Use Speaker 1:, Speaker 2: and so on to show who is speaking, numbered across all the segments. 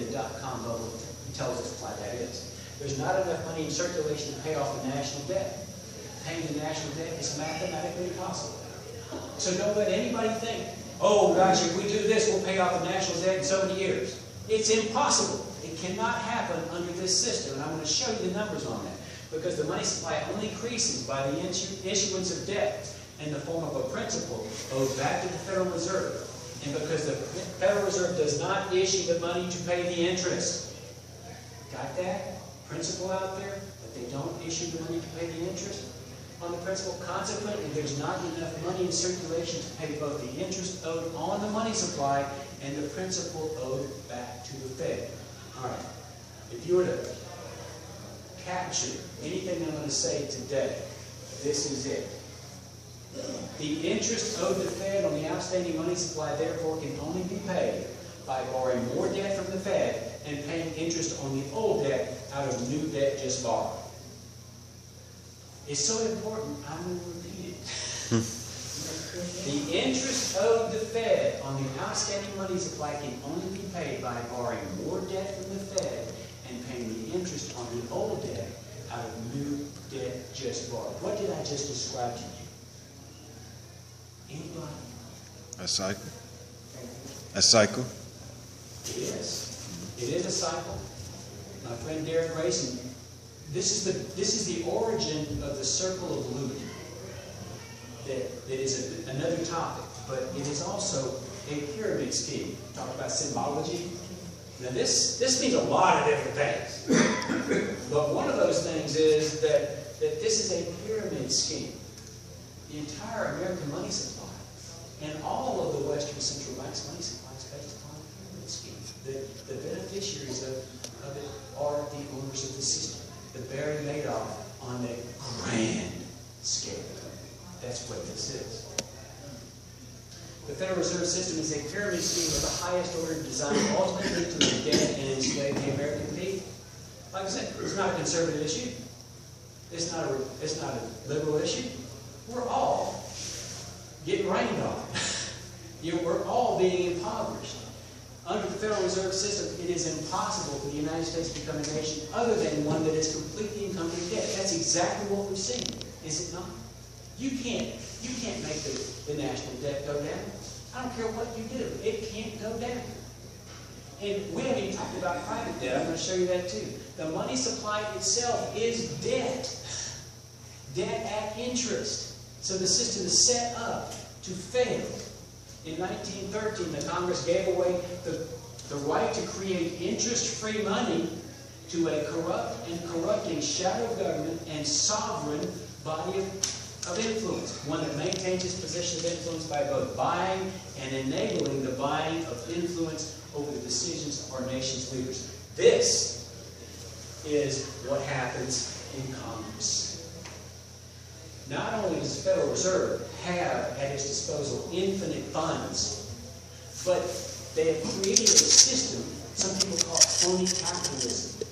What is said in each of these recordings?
Speaker 1: the dot-com bubble tells us why that is. There's not enough money in circulation to pay off the national debt. Paying the national debt is mathematically impossible. So don't let anybody think, oh gosh, if we do this, we'll pay off the national debt in so many years. It's impossible. It cannot happen under this system. And I'm going to show you the numbers on that. Because the money supply only increases by the issuance of debt in the form of a principal owed back to the Federal Reserve. And because the Federal Reserve does not issue the money to pay the interest. Got that? Principal out there, but they don't issue the money to pay the interest on the principal. Consequently, there's not enough money in circulation to pay both the interest owed on the money supply and the principal owed back to the Fed. All right. If you were to capture anything I'm going to say today, this is it. The interest owed the Fed on the outstanding money supply, therefore, can only be paid by borrowing more debt from the Fed and paying interest on the old debt out of new debt just borrowed. It's so important, I'm going to repeat it. The interest owed the Fed on the outstanding money supply can only be paid by borrowing more debt from the Fed and paying the interest on the old debt out of new debt just borrowed. What did I just describe to you? Anybody?
Speaker 2: A cycle. A cycle.
Speaker 1: It is. It is a cycle. My friend Derek Grayson, this is the origin of the circle of looting. That is another topic, but it is also a pyramid scheme. Talk about symbology. Now this means a lot of different things. But one of those things is that this is a pyramid scheme. The entire American money supply and all of the Western central banks' money supply is based upon a pyramid scheme. The beneficiaries of it are the owners of the system. The Barry Madoff on a grand scale. That's what this is. The Federal Reserve System is a pyramid scheme of the highest order designed ultimately to indent and enslave the American people. Like I said, it's not a conservative issue. It's not a liberal issue. We're all getting rained on. We're all being impoverished. Under the Federal Reserve System, it is impossible for the United States to become a nation other than one that is completely encumbered in debt. That's exactly what we've seen, is it not? You can't make the national debt go down. I don't care what you do. It can't go down. And we haven't even talked about private debt. I'm going to show you that too. The money supply itself is debt. Debt at interest. So the system is set up to fail. In 1913, the Congress gave away the right to create interest-free money to a corrupt and corrupting shadow government and sovereign body of influence, one that maintains its position of influence by both buying and enabling the buying of influence over the decisions of our nation's leaders. This is what happens in Congress. Not only does the Federal Reserve have at its disposal infinite funds, but they have created a system some people call crony capitalism,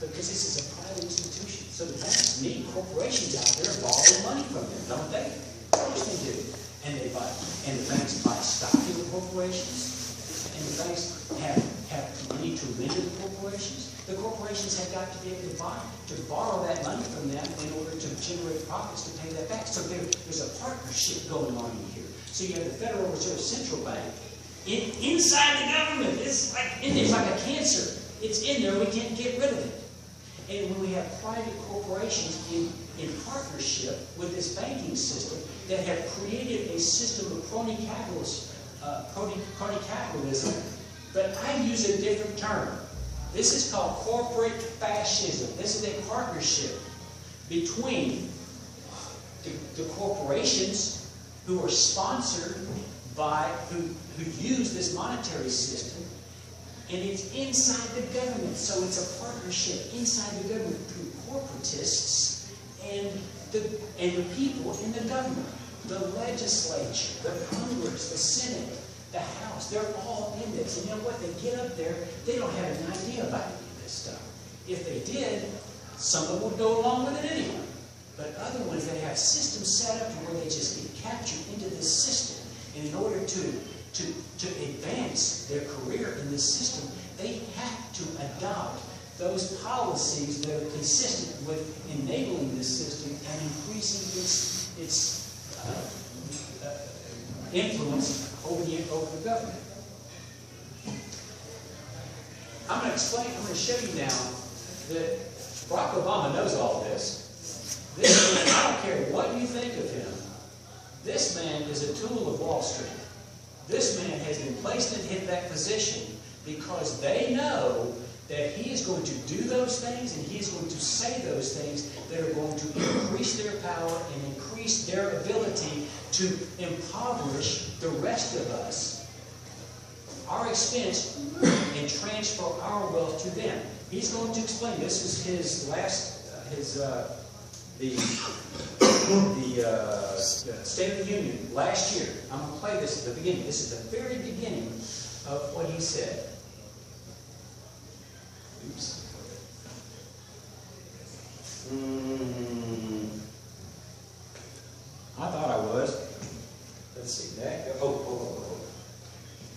Speaker 1: because this is a private institution. So the banks need corporations out there borrowing money from them, don't they? Of course they do. And the banks buy stock in the corporations, and the banks have money to lend to the corporations. The corporations have got to be able to borrow that money from them in order to generate profits to pay that back. So there's a partnership going on in here. So you have the Federal Reserve Central Bank inside the government. It's like a cancer. It's in there. We can't get rid of it. And when we have private corporations in partnership with this banking system that have created a system of crony capitalism, but I use a different term. This is called corporate fascism. This is a partnership between the corporations who are sponsored by, who use this monetary system, and it's inside the government. So it's a partnership inside the government between corporatists and the people in the government. The legislature, the Congress, the Senate, the House, they're all in this. And you know what? They get up there, they don't have an idea about any of this stuff. If they did, some of them would go along with it anyway. But other ones, they have systems set up where they just get captured into this system. And in order to to advance their career in this system, they have to adopt those policies that are consistent with enabling this system and increasing its influence over the government. I'm going to show you now that Barack Obama knows all this. This man, I don't care what you think of him, this man is a tool of Wall Street. This man has been placed in that position because they know that he is going to do those things and he is going to say those things that are going to increase their power and increase their ability to impoverish the rest of us, our expense, and transfer our wealth to them. He's going to explain. This is his last, the State of the Union last year. I'm going to play this at the beginning. This is the very beginning of what he said. Oops. I thought I was. Let's see. Oh.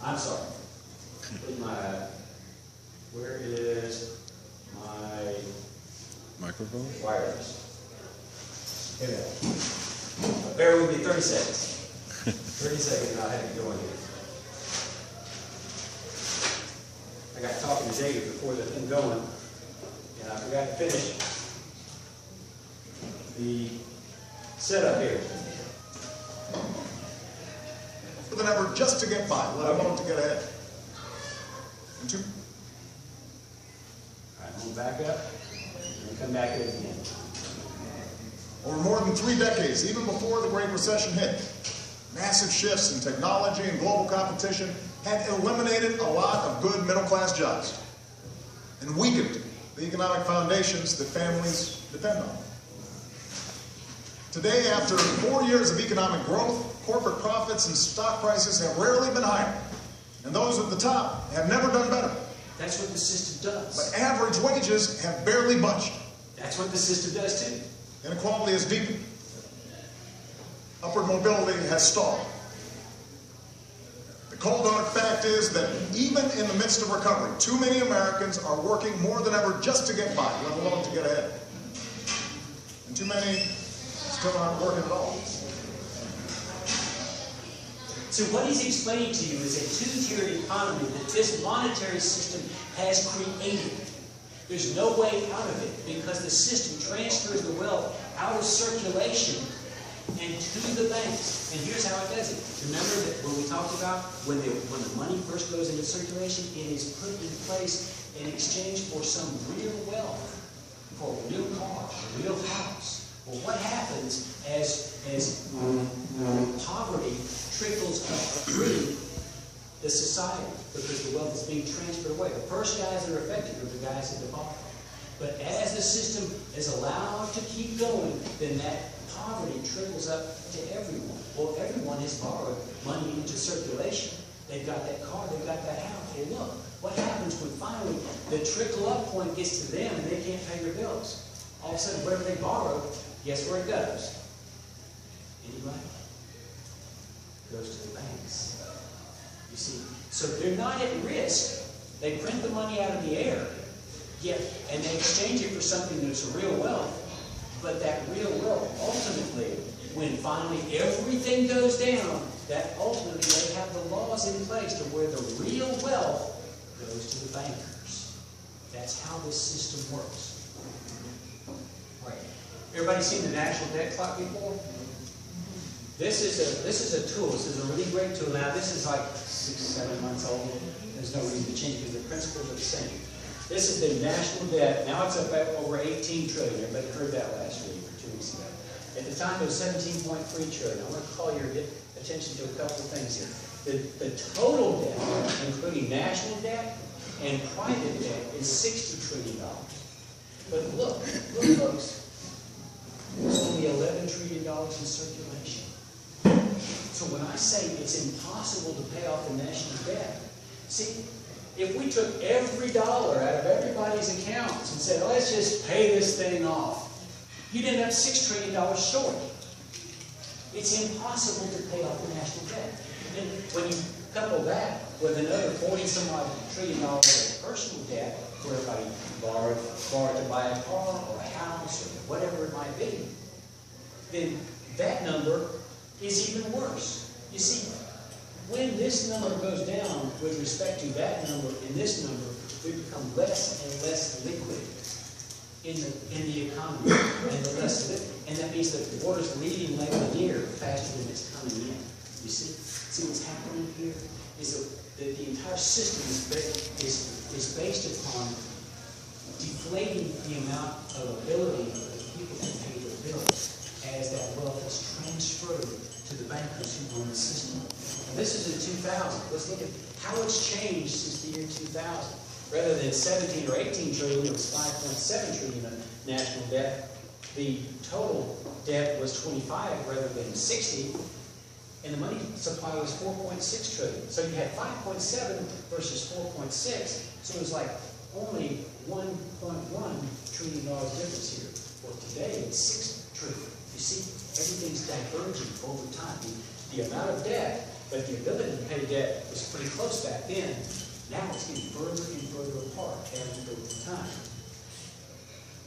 Speaker 1: I'm sorry. Where is my
Speaker 2: microphone?
Speaker 1: Wireless. Here we go. Bear with me 30 seconds. 30 seconds and I'll have it going here. I got talking to David before the thing going, and I forgot to finish the setup here.
Speaker 3: With an effort just to get by, let alone to get ahead. And two.
Speaker 1: All right, I'm going to back up and come back in again.
Speaker 3: Over more than 3 decades, even before the Great Recession hit, massive shifts in technology and global competition had eliminated a lot of good middle-class jobs and weakened the economic foundations that families depend on. Today, after 4 years of economic growth, corporate profits and stock prices have rarely been higher, and those at the top have never done better.
Speaker 1: That's what the system does.
Speaker 3: But average wages have barely budged.
Speaker 1: That's what the system does too.
Speaker 3: Inequality has deepened. Upward mobility has stalled. The cold hard fact is that even in the midst of recovery, too many Americans are working more than ever just to get by, let alone to get ahead. And too many still aren't working at all.
Speaker 1: So what he's explaining to you is a two-tiered economy that this monetary system has created. There's no way out of it because the system transfers the wealth out of circulation and to the banks. And here's how it does it. Remember that when we talked about when the money first goes into circulation, it is put in place in exchange for some real wealth, for a real car, a real house. Well, what happens as poverty trickles up through the society because the wealth is being transferred away? The first guys that are affected are the guys at the bottom. But as the system is allowed to keep going, then that poverty trickles up to everyone. Well, everyone has borrowed money into circulation. They've got that car, they've got that house. Well, look, what happens when finally the trickle-up point gets to them and they can't pay their bills? All of a sudden, whatever they borrowed, guess where it goes? Anybody? It goes to the banks. You see, so they're not at risk. They print the money out of the air, and they exchange it for something that's real wealth. But that real wealth, ultimately, when finally everything goes down, that ultimately they have the laws in place to where the real wealth goes to the bankers. That's how this system works. Right. Everybody seen the national debt clock before? This is a tool. This is a really great tool. Now this is like 6-7 months old. There's no reason to change because the principles are the same. This is the national debt. Now it's up at over 18 trillion. Everybody heard that last week or 2 weeks ago. At the time it was 17.3 trillion. I want to call your attention to a couple of things here. The total debt, including national debt and private debt, is $60 trillion. But look, folks. There's only $11 trillion in circulation. So when I say it's impossible to pay off the national debt, see, if we took every dollar out of everybody's accounts and said, let's just pay this thing off, you'd end up $6 trillion short. It's impossible to pay off the national debt. And couple that with another 40-some-odd trillion dollars of personal debt, where everybody borrowed to buy a car or a house or whatever it might be, then that number is even worse. You see, when this number goes down with respect to that number and this number, we become less and less liquid in the economy, and that means that the water's leaving Lake Lanier faster than it's coming in. You see what's happening here is that the entire system is based upon deflating the amount of ability for the people to pay their bills as that wealth is transferred to the bankers who own the system. And this is in 2000. Let's look at how it's changed since the year 2000. Rather than 17 or 18 trillion, it was 5.7 trillion of national debt. The total debt was 25 rather than 60, and the money supply was 4.6 trillion. So you had 5.7 versus 4.6, so it was like only $1.1 trillion difference here. Well, today it's 6 trillion. You see, everything's diverging over time. The amount of debt, but the ability to pay debt was pretty close back then. Now it's getting further and further apart as we go through time.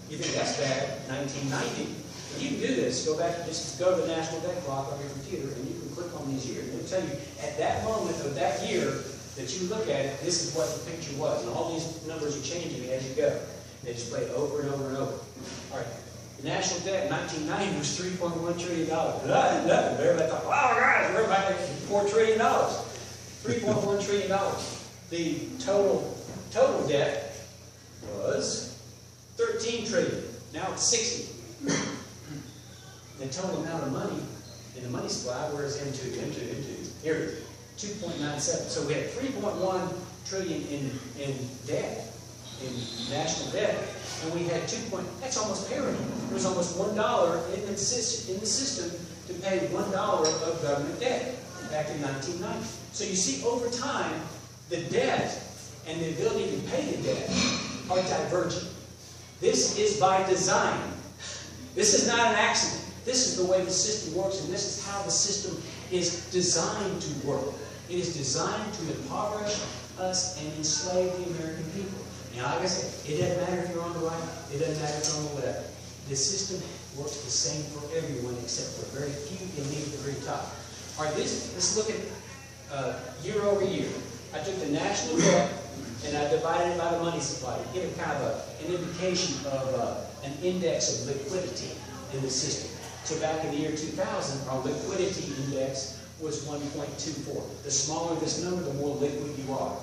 Speaker 1: You think that's bad? 1990. And you can do this. Go back, just go to the national debt clock on your computer, and you can click on these years. And it'll tell you at that moment of that year that you look at it, this is what the picture was. And all these numbers are changing as you go. They display it over and over and over. All right. The national debt in 1990 was $3.1 trillion. Nothing. But everybody thought, wow, guys, we're about to $4 trillion. $3.1 trillion. The total debt was 13 trillion. Now it's 60. The total amount of money in the money supply, where's into here it is, 2.97. So we had 3.1 trillion in debt, in national debt, and we had that's almost parity. There was almost $1 in the system to pay $1 of government debt back in 1990. So you see, over time, the debt and the ability to pay the debt are divergent. This is by design. This is not an accident. This is the way the system works, and this is how the system is designed to work. It is designed to impoverish us and enslave the American people. Now, like I said, it doesn't matter if you're on the right, it doesn't matter if you're on the left. The system works the same for everyone except for very few elite at the very top. All right, let's look at year over year. I took the national debt and I divided it by the money supply to give it kind of an indication of an index of liquidity in the system. So back in the year 2000, our liquidity index was 1.24. The smaller this number, the more liquid you are.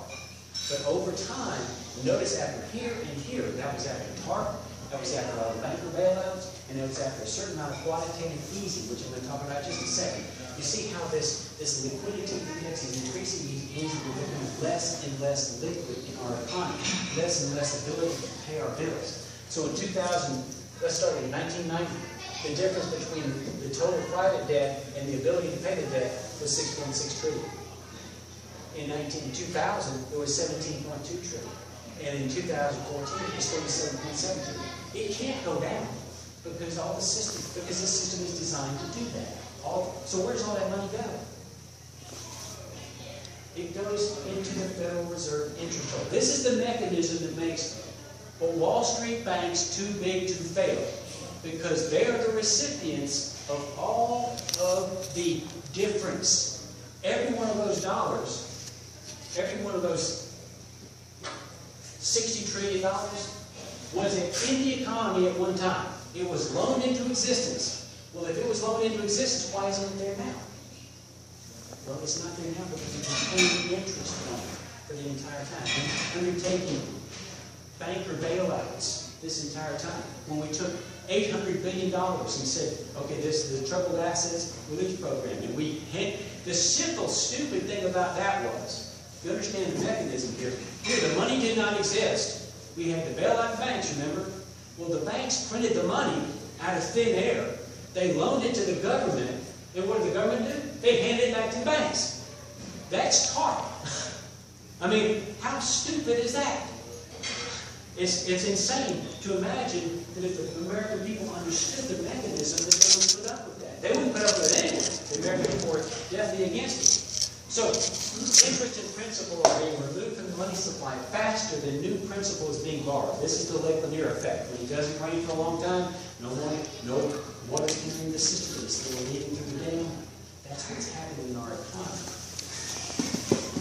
Speaker 1: But over time, notice after here and here, that was after TARP, that was after all the banker bailouts, and it was after a certain amount of quantitative easing, which I'm going to talk about just a second. You see how this liquidity index is increasing. These means we're becoming less and less liquid in our economy, less and less ability to pay our bills. So in 2000, let's start in 1990, the difference between the total private debt and the ability to pay the debt was 6.6 trillion. In 2000, it was 17.2 trillion. And in 2014, it was 37.7 trillion. It can't go down because the system is designed to do that. So where's all that money go? It goes into the Federal Reserve interest rate. This is the mechanism that makes Wall Street banks too big to fail, because they are the recipients of all of the difference. Every one of those dollars, every one of those $60 trillion was in the economy at one time. It was loaned into existence. Well, if it was loaned into existence, why isn't it there now? Well, it's not there now because we've been paying interest on it for the entire time. And undertaking banker bailouts this entire time. When we took $800 billion and said, okay, this is the troubled assets relief program. And the simple, stupid thing about that was, you understand the mechanism here. Here, the money did not exist. We had to bail out the banks, remember? Well, the banks printed the money out of thin air. They loaned it to the government. And what did the government do? They handed it back to the banks. That's TARP. I mean, how stupid is that? It's insane to imagine that if the American people understood the mechanism, that they would put up with that. They wouldn't put up with it anyway. The American people were definitely against it. So, interest and principal are being removed from the money supply faster than new principal is being borrowed. This is the Lake Lanier effect. When it doesn't rain for a long time, no water entering the system. It's still leading through the dam. That's what's happening in our economy.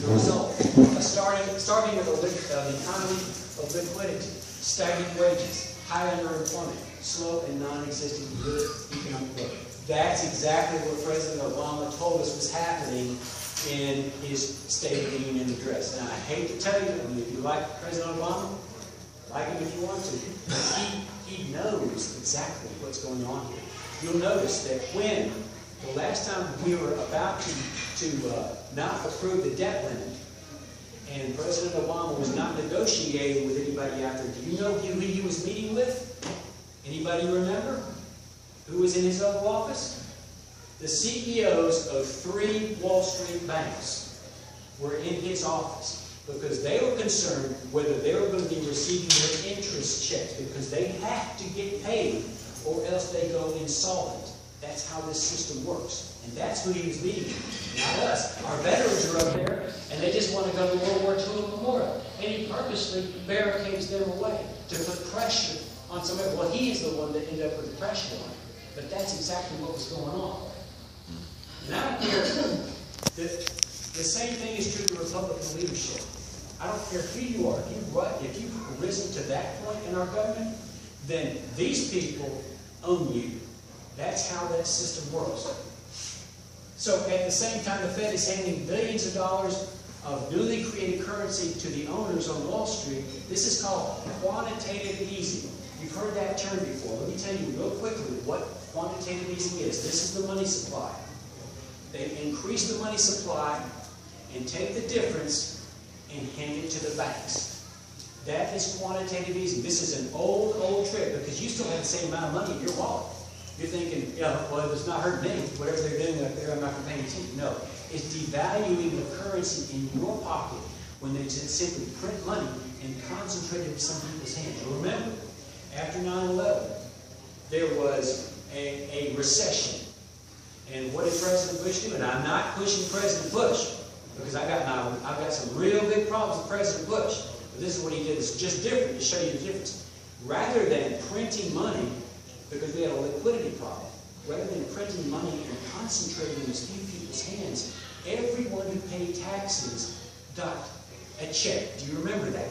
Speaker 1: The result, starting with the economy of liquidity, stagnant wages, high underemployment, slow and non-existent good economic growth. That's exactly what President Obama told us was happening in his State of the Union address. Now, I hate to tell you, if you like President Obama, like him if you want to, he knows exactly what's going on here. You'll notice that when the last time we were about to not approve the debt limit, and President Obama was not negotiating with anybody out there, do you know who he was meeting with? Anybody remember? Who was in his Oval Office? The CEOs of 3 Wall Street banks were in his office because they were concerned whether they were going to be receiving their interest checks, because they have to get paid or else they go insolvent. That's how this system works. And that's who he was meeting with, not us. Our veterans are up there, and they just want to go to World War II Memorial. And he purposely barricades them away to put pressure on somebody. Well, he is the one that ended up with the pressure on him. But that's exactly what was going on. And I don't care, the same thing is true of Republican leadership. I don't care who you are. If you've risen to that point in our government, then these people own you. That's how that system works. So at the same time, the Fed is handing billions of dollars of newly created currency to the owners on Wall Street. This is called quantitative easing. You've heard that term before. Let me tell you real quickly what quantitative easing is. This is the money supply. They increase the money supply and take the difference and hand it to the banks. That is quantitative easing. This is an old trick, because you still have the same amount of money in your wallet. You're thinking, yeah, well, it's not hurting me. Whatever they're doing up there, I'm not going to pay attention. No. It's devaluing the currency in your pocket when they just simply print money and concentrate it in some people's hands. Remember, after 9/11, there was a recession. And what did President Bush do? And I'm not pushing President Bush, because I've got some real big problems with President Bush. But this is what he did. It's just different to show you the difference. Rather than printing money, because we had a liquidity problem, rather than printing money and concentrating in a few people's hands, everyone who paid taxes got a check. Do you remember that?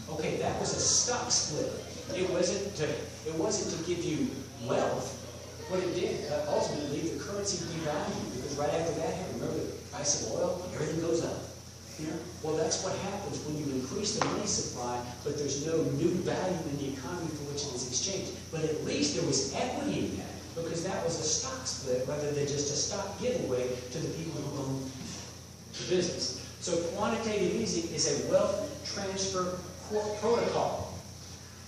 Speaker 1: Okay, that was a stock split. It wasn't to give you wealth. What it did, ultimately, the currency devalued, because right after that, remember the price of oil, everything goes up. You know? Well, that's what happens when you increase the money supply, but there's no new value in the economy for which it was exchanged. But at least there was equity in that, because that was a stock split rather than just a stock giveaway to the people who own the business. So quantitative easing is a wealth transfer protocol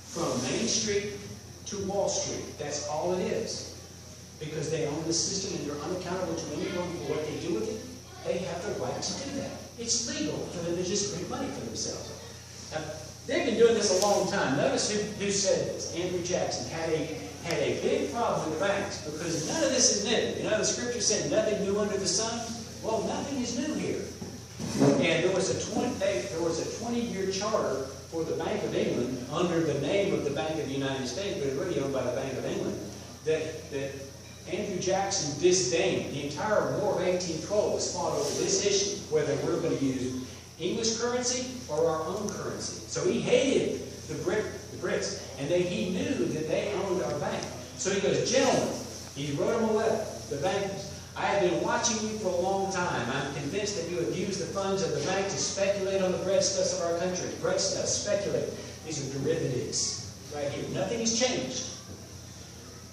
Speaker 1: from Main Street to Wall Street. That's all it is. Because they own the system and they're unaccountable to anyone for what they do with it, they have the right to do that. It's legal for them to just print money for themselves. Now, they've been doing this a long time. Notice who said this. Andrew Jackson had a big problem with the banks, because none of this is new. You know, the scripture said nothing new under the sun. Well, nothing is new here. And there was a 20-year charter for the Bank of England under the name of the Bank of the United States, but it's really owned by the Bank of England, that Andrew Jackson disdained. The entire War of 1812 was fought over this issue, whether we're going to use English currency or our own currency. So he hated the Brits, and he knew that they owned our bank. So he goes, gentlemen, he wrote them a letter, the bankers, I have been watching you for a long time. I'm convinced that you have used the funds of the bank to speculate on the breadstuffs of our country. Breadstuffs, speculate. These are derivatives right here. Nothing has changed.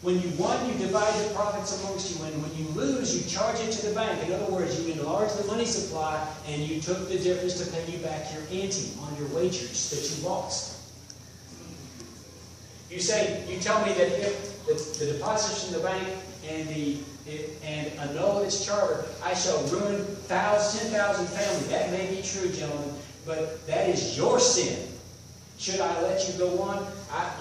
Speaker 1: When you won, you divide the profits amongst you, and when you lose, you charge it to the bank. In other words, you enlarge the money supply, and you took the difference to pay you back your ante on your wagers that you lost. You tell me that if the deposits in the bank and annul its charter, I shall ruin 10,000 families. That may be true, gentlemen, but that is your sin. Should I let you go on,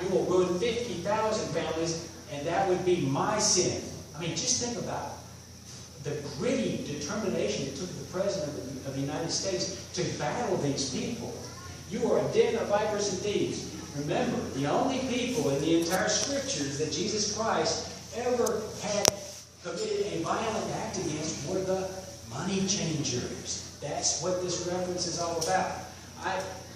Speaker 1: you will ruin 50,000 families, and that would be my sin. I mean, just think about it. the gritty determination it took the President of the United States to battle these people. You are a den of vipers and thieves. Remember, the only people in the entire Scriptures that Jesus Christ ever had committed a violent act against were the money changers. That's what this reference is all about.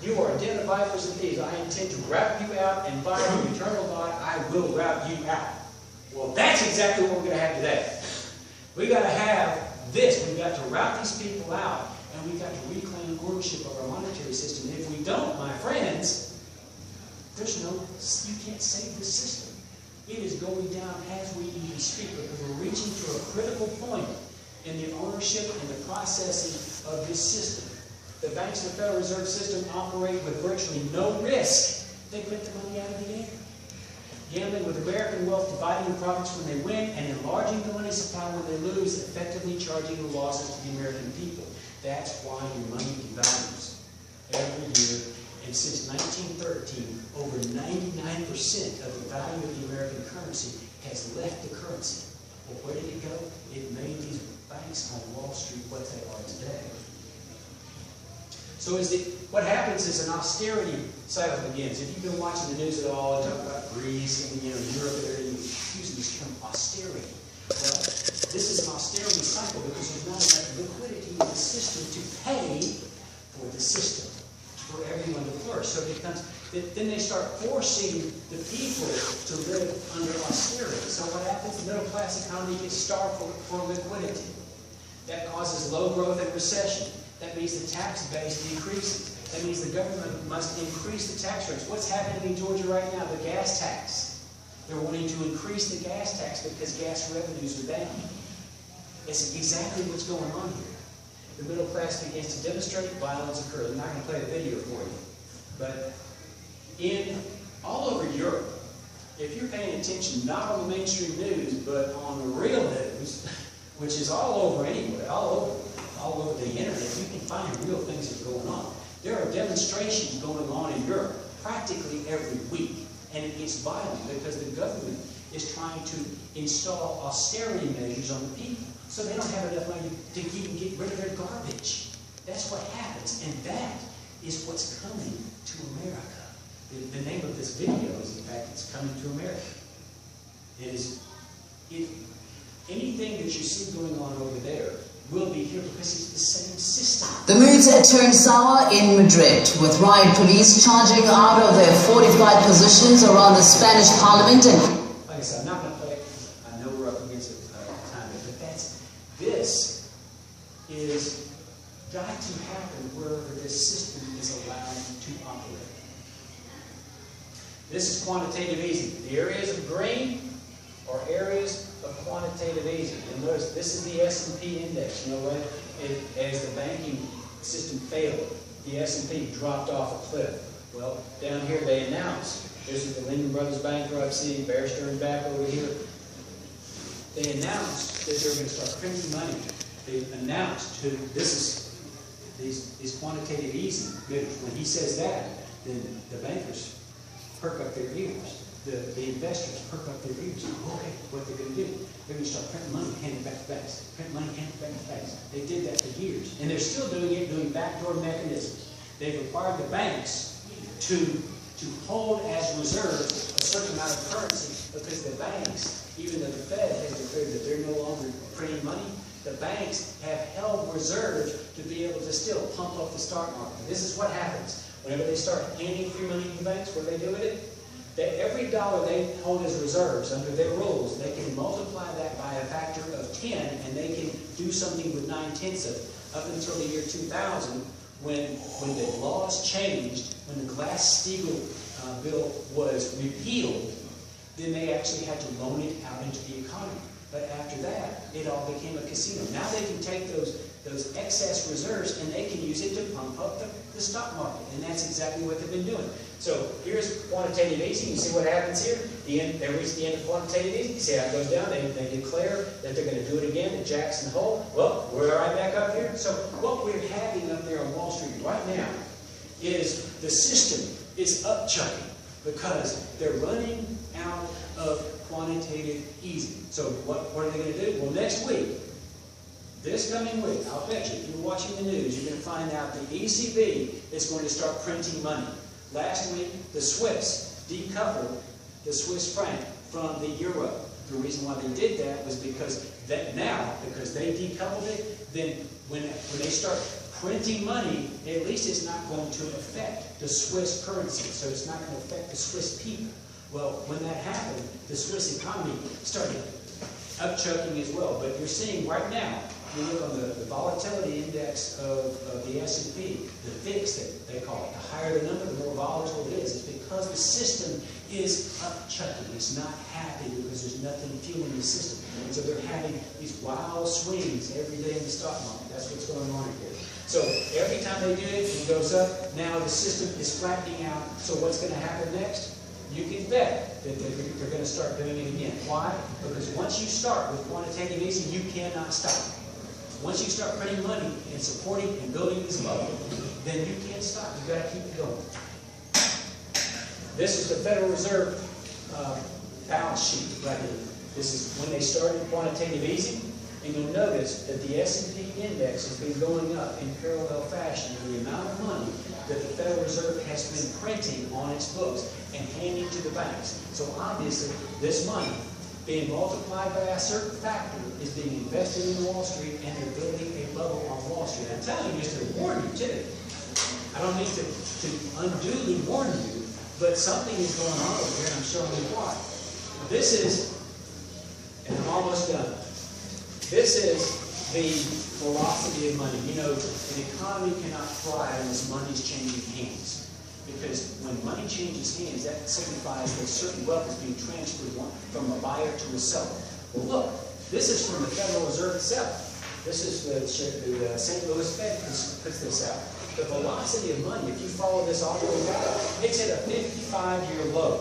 Speaker 1: You are a den of vipers and thieves. I intend to rout you out, and by the eternal God, I will rout you out. Well, that's exactly what we're going to have today. We've got to have this. We've got to rout these people out, and we've got to reclaim ownership of our monetary system. If we don't, my friends, you can't save this system. It is going down as we even speak, because we're reaching to a critical point in the ownership and the processing of this system. The banks and the Federal Reserve System operate with virtually no risk. They print the money out of the air. Gambling with American wealth, dividing the profits when they win, and enlarging the money supply when they lose, effectively charging the losses to the American people. That's why your money devalues every year. And since 1913, over 99% of the value of the American currency has left the currency. Well, where did it go? It made these banks on Wall Street what they are today. So what happens is an austerity cycle begins. If you've been watching the news at all, talk about Greece and Europe, they're using this term austerity. Well, this is an austerity cycle because there's not enough liquidity in the system to pay for the system, for everyone to flourish. So it becomes, then they start forcing the people to live under austerity. So what happens? The middle class economy gets starved for liquidity. That causes low growth and recession. That means the tax base decreases. That means the government must increase the tax rates. What's happening in Georgia right now? The gas tax. They're wanting to increase the gas tax because gas revenues are down. It's exactly what's going on here. The middle class begins to demonstrate, violence occurs. I'm not going to play a video for you. But all over Europe, if you're paying attention not on the mainstream news, but on the real news, which is all over anyway, all over the internet, you can find real things that are going on. There are demonstrations going on in Europe practically every week, and it gets violent because the government is trying to install austerity measures on the people, so they don't have enough money to even get rid of their garbage. That's what happens, and that is what's coming to America. The name of this video is, in fact, It's Coming to America. Anything that you see going on over there will be here because it's the same system.
Speaker 4: The moods had turned sour in Madrid, with riot police charging out of their fortified positions around the Spanish parliament. And
Speaker 1: like I said, I'm not going to play it. I know we're up against time, but this is got to happen wherever this system is allowed to operate. This is quantitative easing. The areas of green are areas of quantitative easing. And notice this is the S&P index. You know what? As the banking system failed, the S&P dropped off a cliff. Well, down here they announced, this is the Lehman Brothers bankruptcy, Bear Stearns back over here. They announced that they were going to start printing money. They announced this is these quantitative easing measures. When he says that, then the bankers perk up their ears. The investors perk up their ears. Okay, what they're going to do? They're going to start printing money, hand it back to banks. Print money, hand it back to banks. They did that for years, and they're still doing it, doing backdoor mechanisms. They've required the banks to hold as reserves a certain amount of currency because the banks, even though the Fed has declared that they're no longer printing money, the banks have held reserves to be able to still pump up the stock market. This is what happens. Whenever they start handing free money to the banks, what do they do with it? Every dollar they hold as reserves under their rules, they can multiply that by a factor of 10, and they can do something with 9/10 of it. Up until the year 2000, when the laws changed, when the Glass-Steagall bill was repealed, then they actually had to loan it out into the economy. But after that, it all became a casino. Now they can take those excess reserves and they can use it to pump up the stock market. And that's exactly what they've been doing. So here's quantitative easing. You see what happens here? They reach the end of quantitative easing. You see how it goes down? They declare that they're going to do it again at Jackson Hole. Well, we're right back up here. So what we're having up there on Wall Street right now is the system is upchucking because they're running out of quantitative easing. So what are they going to do? Well, next week, This coming week, I'll bet you, if you're watching the news, you're going to find out the ECB is going to start printing money. Last week, the Swiss decoupled the Swiss franc from the euro. The reason why they did that was because because they decoupled it, then when they start printing money, at least it's not going to affect the Swiss currency, so it's not going to affect the Swiss people. Well, when that happened, the Swiss economy started upchucking as well. But you're seeing right now, you look on the volatility index of the S&P, the VIX that they call it, the higher the number, the more volatile it is. It's because the system is upchucking. It's not happy because there's nothing fueling the system. And so they're having these wild swings every day in the stock market. That's what's going on here. So every time they do it, it goes up. Now the system is flattening out. So what's going to happen next? You can bet that they're going to start doing it again. Why? Because once you start with quantitative easing, you cannot stop. Once you start printing money and supporting and building this bubble, then you can't stop. You've got to keep it going. This is the Federal Reserve balance sheet right here. This is when they started quantitative easing. And you'll notice that the S&P index has been going up in parallel fashion. And the amount of money that the Federal Reserve has been printing on its books and handing to the banks. So obviously, this money being multiplied by a certain factor is being invested in Wall Street, and they're building a bubble on Wall Street. I'm telling you just to warn you, too. I don't need to unduly warn you, but something is going on over here, and I'm showing you why. This is, and I'm almost done. This is the velocity of money. You know, an economy cannot thrive unless money's changing hands. Because when money changes hands, that signifies that certain wealth is being transferred from a buyer to a seller. Well, look, this is from the Federal Reserve itself. This is the St. Louis Fed puts this out. The velocity of money, if you follow this all the way down, it's at a 55-year low.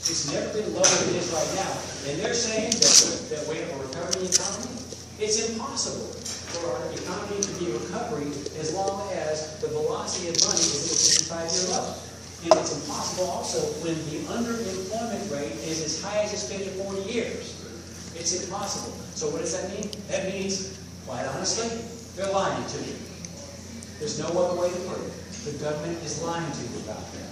Speaker 1: It's never been lower than it is right now. And they're saying that we have a recovering economy. It's impossible for our economy to be recovering as long as the velocity of money is at a 55-year low. And it's impossible also when the underemployment rate is as high as it's been in 40 years. It's impossible. So what does that mean? That means, quite honestly, they're lying to you. There's no other way to put it. The government is lying to you about that.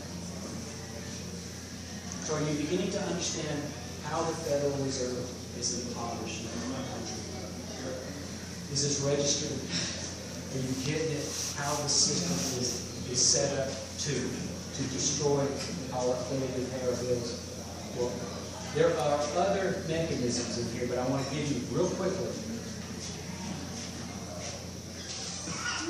Speaker 1: So are you beginning to understand how the Federal Reserve is impoverishing our country? Is this registered? Are you getting it? How the system is set up to destroy our ability to pay our bills? Well, there are other mechanisms in here, but I want to give you real quickly.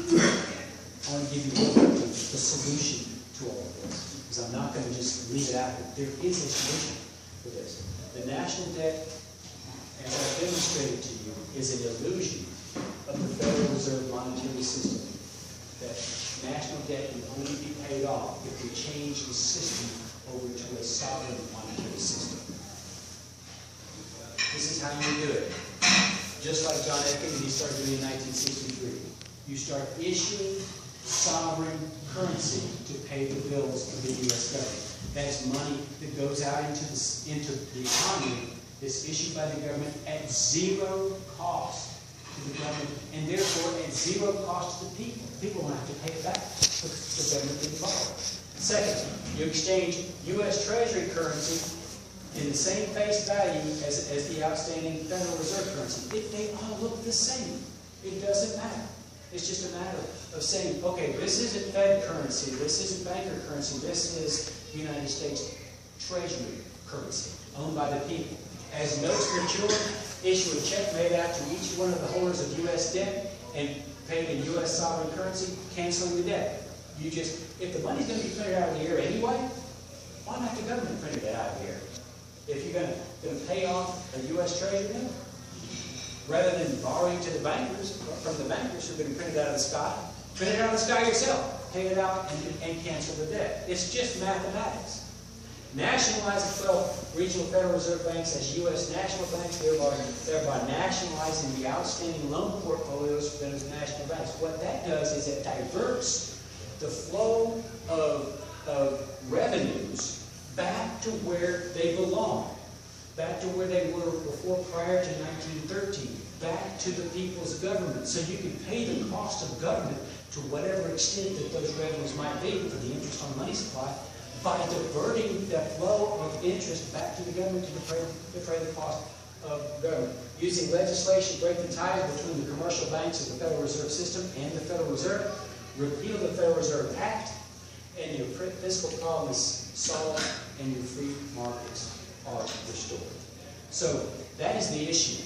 Speaker 1: I want to give you real quickly the solution to all of this, because I'm not going to just leave it out there. There is a solution for this. The national debt, as I've demonstrated to you, is an illusion of the Federal Reserve monetary system. That national debt can only be paid off if we change the system over to a sovereign monetary system. This is how you do it. Just like John F. Kennedy started doing in 1963. You start issuing sovereign currency to pay the bills of the U.S. government. That's money that goes out into the economy that's issued by the government at zero cost to the government, and therefore at zero cost to the people. People don't have to pay it back because the government didn't borrow. Second, you exchange U.S. Treasury currency in the same face value as the outstanding Federal Reserve currency. If they all look the same, it doesn't matter. It's just a matter of saying, okay, this isn't Fed currency, this isn't banker currency, this is United States Treasury currency, owned by the people. As notes mature, issue a check made out to each one of the holders of U.S. debt and paid in U.S. sovereign currency, canceling the debt. You just, if the money's going to be printed out of the air anyway, why not the government print it out of the air? If you're going to pay off a U.S. Treasury note, rather than borrowing to the bankers, from the bankers who are going to print it out of the sky, print it out of the sky yourself, pay it out and cancel the debt. It's just mathematics. Nationalize the 12 regional Federal Reserve banks as U.S. national banks, thereby nationalizing the outstanding loan portfolios for those national banks. What that does is it diverts the flow of revenues back to where they belong, back to where they were before, prior to 1913. back to the people's government. So you can pay the cost of government to whatever extent that those revenues might be for the interest on money supply by diverting the flow of interest back to the government to defray the cost of government. Using legislation to break the ties between the commercial banks of the Federal Reserve System and the Federal Reserve, repeal the Federal Reserve Act, and your fiscal problem is solved and your free markets are restored. So that is the issue.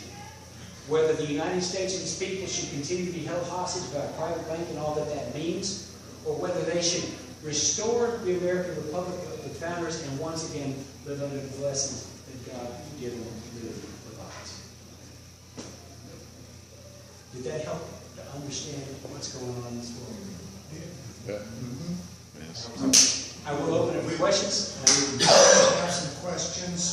Speaker 1: Whether the United States and its people should continue to be held hostage by a private bank and all that that means, or whether they should restore the American Republic of the founders and once again live under the blessings that God given provides. Did that help to understand what's going on in this world?
Speaker 2: Yeah.
Speaker 3: Mm-hmm.
Speaker 2: Yes.
Speaker 1: I will open it for questions.
Speaker 5: I have some questions.